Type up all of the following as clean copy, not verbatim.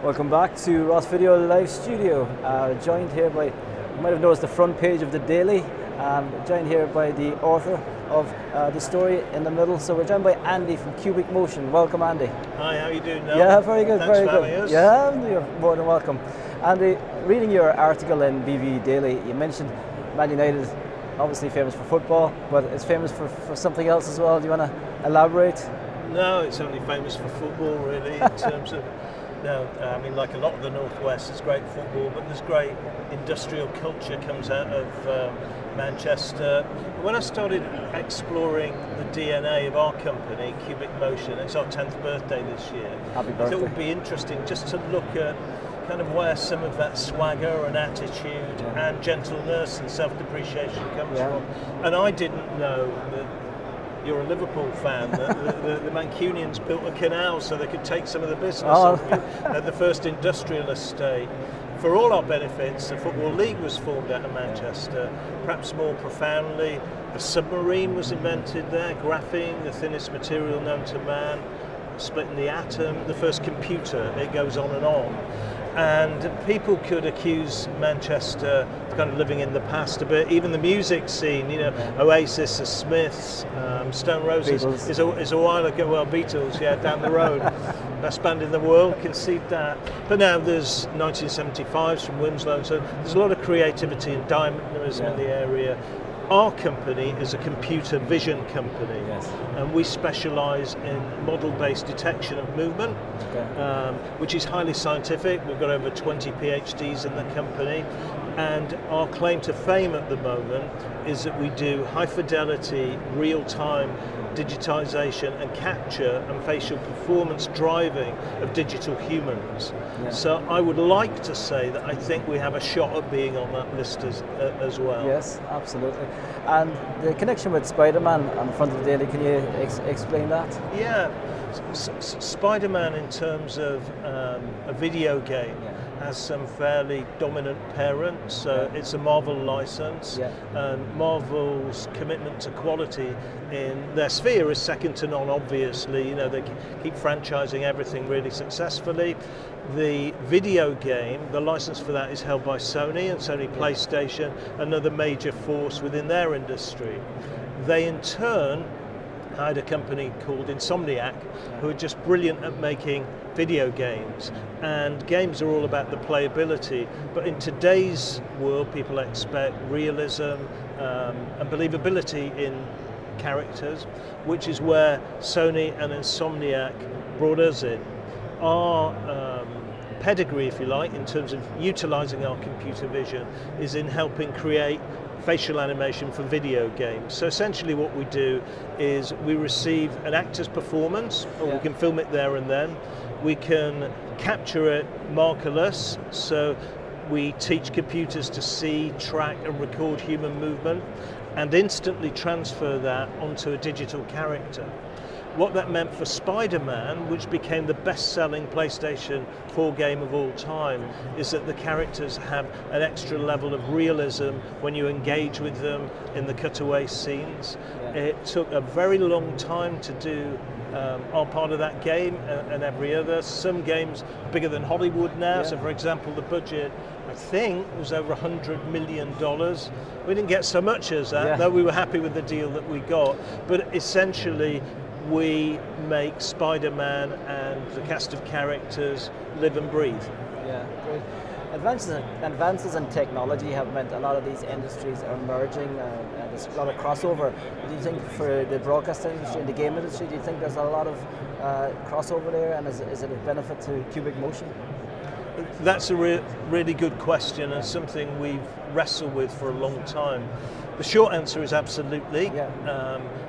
Welcome back to Ross Video Live Studio. Joined here by, you might have noticed the front page of the Daily. Joined here by the author of the story in the middle. So we're joined by Andy from Cubic Motion. Welcome, Andy. Hi, how are you doing now? Yeah, very good, Thanks very for good. having us. Yeah, you're more than welcome. Andy, reading your article in BV Daily, you mentioned Man United, obviously famous for football, but it's famous for something else as well. Do you want to elaborate? No, it's only famous for football, really, in terms of. No, I mean, like a lot of the Northwest, it's great football, but there's great industrial culture comes out of Manchester. When I started exploring the DNA of our company, Cubic Motion, it's our 10th birthday this year. Happy I birthday. thought it would be interesting just to look at kind of where some of that swagger and attitude and gentleness and self-depreciation comes from. And I didn't know that. You're a Liverpool fan. The Mancunians built a canal so they could take some of the business off you at the first industrial estate. For all our benefits, the Football League was formed out of Manchester. Perhaps more profoundly, the submarine was invented there, graphene, the thinnest material known to man, splitting the atom, the first computer, it goes on and on. And people could accuse Manchester of kind of living in the past a bit. Even the music scene, you know, Oasis, the Smiths, Stone Roses is a while ago. Well, Beatles, yeah, down the road, best band in the world, concede that. But now there's 1975s from Winslow, so there's a lot of creativity and dynamism in the area. Our company is a computer vision company, and we specialise in model-based detection of movement, which is highly scientific. We've got over 20 PhDs in the company, and our claim to fame at the moment is that we do high-fidelity, real-time digitisation and capture and facial performance driving of digital humans. So I would like to say that I think we have a shot at being on that list as well. Yes, absolutely. And the connection with Spider-Man on the front of the Daily, can you explain that? Yeah, Spider-Man in terms of a video game has some fairly dominant parents. So it's a Marvel license, and Marvel's commitment to quality in their sphere is second to none, obviously. You know, they keep franchising everything really successfully. The video game, the license for that is held by Sony and Sony PlayStation, another major force within their industry. They in turn hired a company called Insomniac, who are just brilliant at making video games. And games are all about the playability, but in today's world people expect realism and believability in characters, which is where Sony and Insomniac brought us in. Our pedigree, if you like, in terms of utilising our computer vision is in helping create facial animation for video games. So essentially what we do is we receive an actor's performance, or we can film it there and then. We can capture it markerless, so we teach computers to see, track and record human movement and instantly transfer that onto a digital character. What that meant for Spider-Man, which became the best-selling PlayStation 4 game of all time, is that the characters have an extra level of realism when you engage with them in the cutaway scenes. It took a very long time to do our part of that game and every other. Some games are bigger than Hollywood now, so for example the budget I think was over $100 million. We didn't get so much as that, though we were happy with the deal that we got, but essentially we make Spider-Man and the cast of characters live and breathe. Yeah, great. Advances in technology have meant a lot of these industries are merging, and there's a lot of crossover. Do you think for the broadcast industry and the game industry, do you think there's a lot of crossover there, and is it a benefit to Cubic Motion? That's a really good question, and something we've wrestled with for a long time. The short answer is absolutely.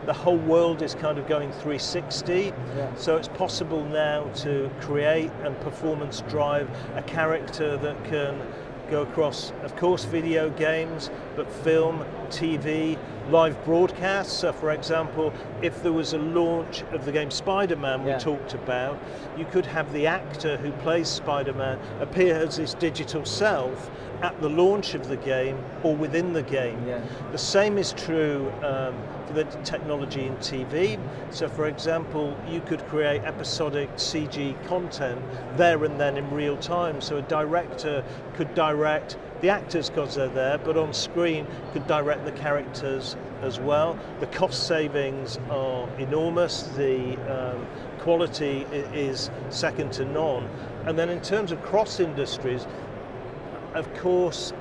The whole world is kind of going 360, so it's possible now to create and performance drive a character that can go across, of course, video games, but film, TV live broadcasts. So for example, if there was a launch of the game Spider-Man we talked about, you could have the actor who plays Spider-Man appear as his digital self at the launch of the game or within the game. The same is true for the technology in TV. So for example, you could create episodic CG content there and then in real time. So a director could direct the actors because they're there, but on screen could direct the characters as well. The cost savings are enormous. The quality is second to none. And then in terms of cross industries, of course,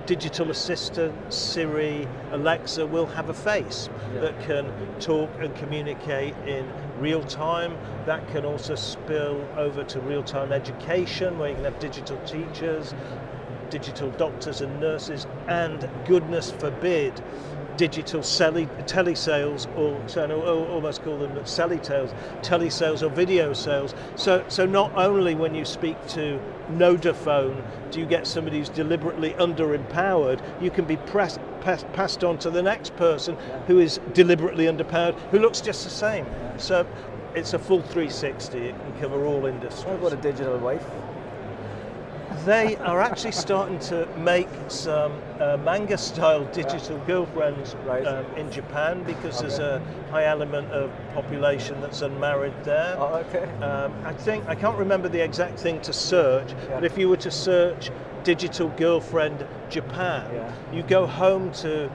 digital assistants, Siri, Alexa will have a face that can talk and communicate in real time. That can also spill over to real-time education, where you can have digital teachers, digital doctors and nurses, and goodness forbid, digital telesales, or so I almost call them telesales or video sales. So not only when you speak to Nodaphone do you get somebody who's deliberately underempowered, you can be passed on to the next person who is deliberately underpowered, who looks just the same. So it's a full 360, it can cover all industries. What about a digital wife? They are actually starting to make some manga-style digital girlfriends in Japan, because there's a high element of population that's unmarried there. I can't remember the exact thing to search, but if you were to search digital girlfriend Japan, you go home to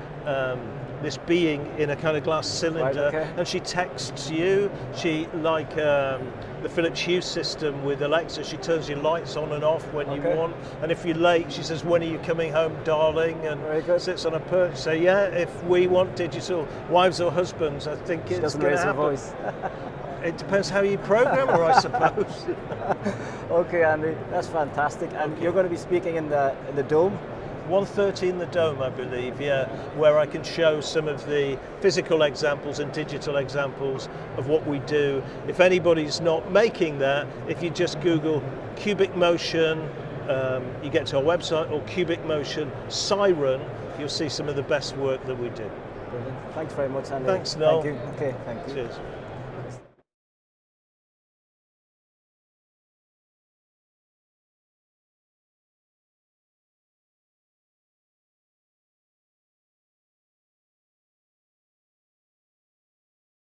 this being in a kind of glass cylinder, and she texts you. She, like the Philips Hue system with Alexa, she turns your lights on and off when you want, and if you're late, she says, "When are you coming home, darling?" and sits on a perch. So if we want digital wives or husbands, I think it's going to happen. Voice. It depends how you program her, I suppose. Okay, Andy, that's fantastic. And you're going to be speaking in the Dome? 1:30 in the Dome, I believe, where I can show some of the physical examples and digital examples of what we do. If anybody's not making that, if you just Google Cubic Motion, you get to our website, or Cubic Motion Siren, you'll see some of the best work that we do. Brilliant. Thanks very much, Andy. Thanks, Noel. Thank you. Okay, thank you. Cheers.